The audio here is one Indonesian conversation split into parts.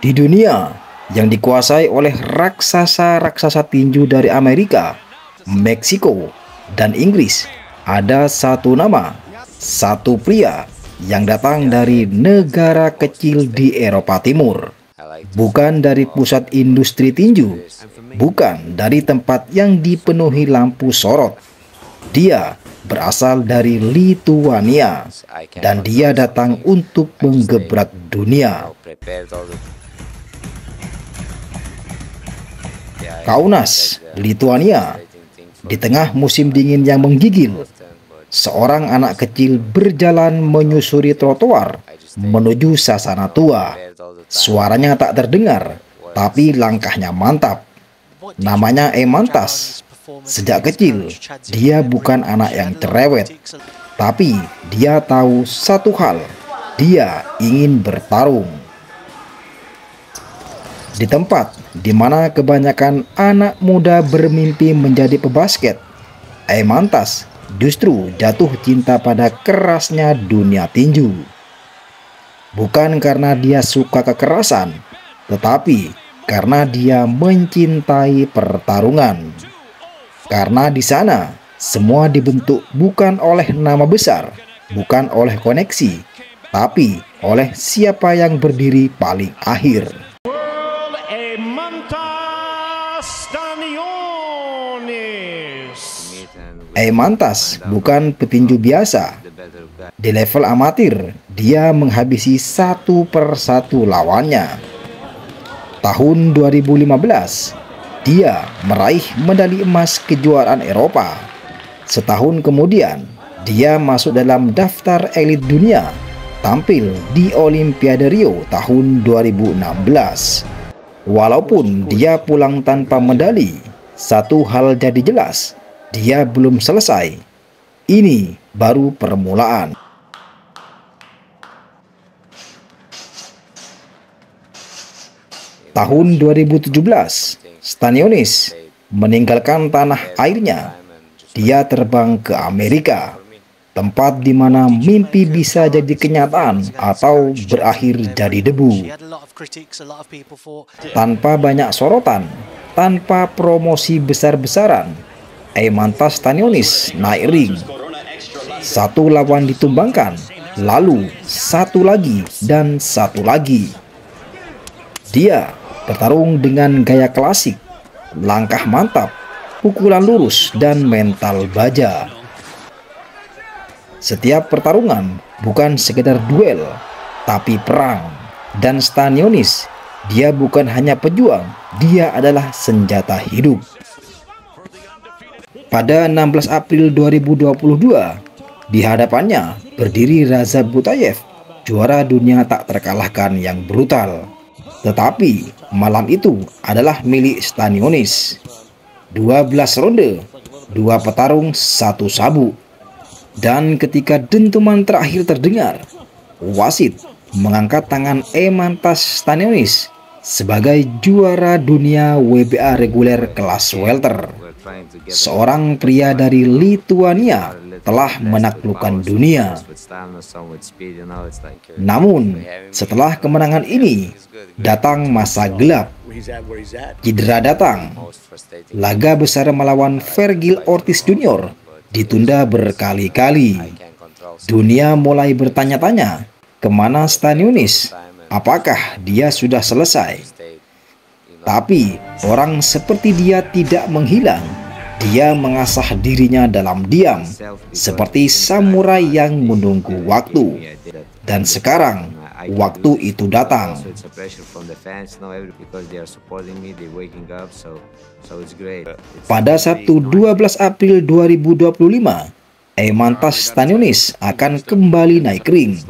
Di dunia yang dikuasai oleh raksasa-raksasa tinju dari Amerika, Meksiko, dan Inggris, ada satu nama, satu pria yang datang dari negara kecil di Eropa Timur. Bukan dari pusat industri tinju, bukan dari tempat yang dipenuhi lampu sorot. Dia berasal dari Lituania, dan dia datang untuk menggebrak dunia. Kaunas, Lituania. Di tengah musim dingin yang menggigil, seorang anak kecil berjalan menyusuri trotoar menuju sasana tua. Suaranya tak terdengar, tapi langkahnya mantap. Namanya Eimantas. Sejak kecil, dia bukan anak yang cerewet, tapi dia tahu satu hal, dia ingin bertarung. Di tempat di mana kebanyakan anak muda bermimpi menjadi pebasket, Eimantas justru jatuh cinta pada kerasnya dunia tinju. Bukan karena dia suka kekerasan, tetapi karena dia mencintai pertarungan. Karena di sana semua dibentuk bukan oleh nama besar, bukan oleh koneksi, tapi oleh siapa yang berdiri paling akhir. Eimantas bukan petinju biasa. Di level amatir, dia menghabisi satu persatu lawannya. Tahun 2015, dia meraih medali emas kejuaraan Eropa. Setahun kemudian, dia masuk dalam daftar elit dunia, tampil di Olimpiade Rio tahun 2016. Walaupun dia pulang tanpa medali, satu hal jadi jelas, dia belum selesai. Ini baru permulaan. Tahun 2017, Stanionis meninggalkan tanah airnya. Dia terbang ke Amerika, tempat di mana mimpi bisa jadi kenyataan atau berakhir jadi debu. Tanpa banyak sorotan, tanpa promosi besar-besaran, Eimantas Stanionis naik ring. Satu lawan ditumbangkan, lalu satu lagi dan satu lagi. Dia bertarung dengan gaya klasik, langkah mantap, pukulan lurus, dan mental baja. Setiap pertarungan bukan sekedar duel, tapi perang. Dan Stanionis, dia bukan hanya pejuang, dia adalah senjata hidup. Pada 16 April 2022, di hadapannya berdiri Reza Butayev, juara dunia tak terkalahkan yang brutal. Tetapi malam itu adalah milik Stanionis. 12 ronde, 2 petarung, 1 sabuk. Dan ketika dentuman terakhir terdengar, wasit mengangkat tangan Eimantas Stanionis sebagai juara dunia WBA reguler kelas welter. Seorang pria dari Lituania telah menaklukkan dunia. Namun, setelah kemenangan ini, datang masa gelap. Cedera datang. Laga besar melawan Vergil Ortiz Jr. ditunda berkali-kali. Dunia mulai bertanya-tanya, kemana Stanionis? Apakah dia sudah selesai? Tapi orang seperti dia tidak menghilang. Dia mengasah dirinya dalam diam, seperti samurai yang menunggu waktu. Dan sekarang, waktu itu datang. Pada Sabtu 12 April 2025, Eimantas Stanionis akan kembali naik ring,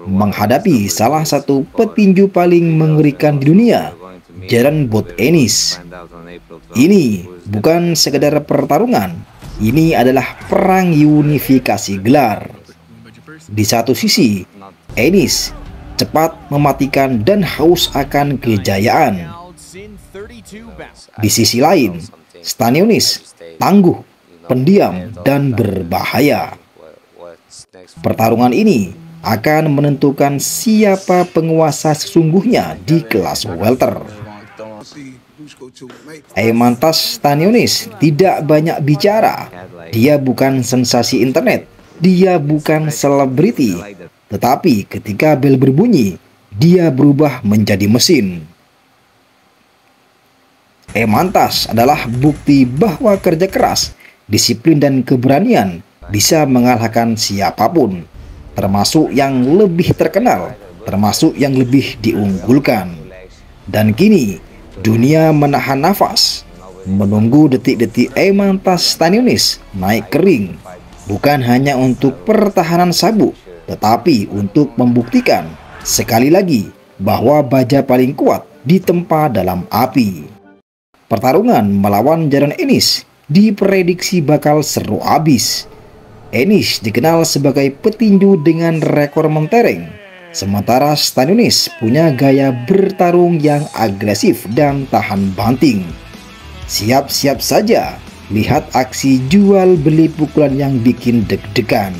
menghadapi salah satu petinju paling mengerikan di dunia, Jaron Botenius. Ini bukan sekedar pertarungan, ini adalah perang unifikasi gelar. Di satu sisi, Ennis cepat, mematikan, dan haus akan kejayaan. Di sisi lain, Stanionis tangguh, pendiam, dan berbahaya. Pertarungan ini akan menentukan siapa penguasa sesungguhnya di kelas welter. Eimantas Stanionis tidak banyak bicara. Dia bukan sensasi internet, dia bukan selebriti. Tetapi ketika bel berbunyi, dia berubah menjadi mesin. Eimantas adalah bukti bahwa kerja keras, disiplin dan keberanian bisa mengalahkan siapapun, termasuk yang lebih terkenal, termasuk yang lebih diunggulkan. Dan kini dunia menahan nafas, menunggu detik-detik Eimantas Stanionis naik ke ring, bukan hanya untuk pertahanan sabuk, tetapi untuk membuktikan sekali lagi bahwa baja paling kuat ditempa dalam api. Pertarungan melawan Jaron Ennis diprediksi bakal seru abis. Ennis dikenal sebagai petinju dengan rekor mentereng, sementara Stanionis punya gaya bertarung yang agresif dan tahan banting. Siap-siap saja lihat aksi jual beli pukulan yang bikin deg-degan.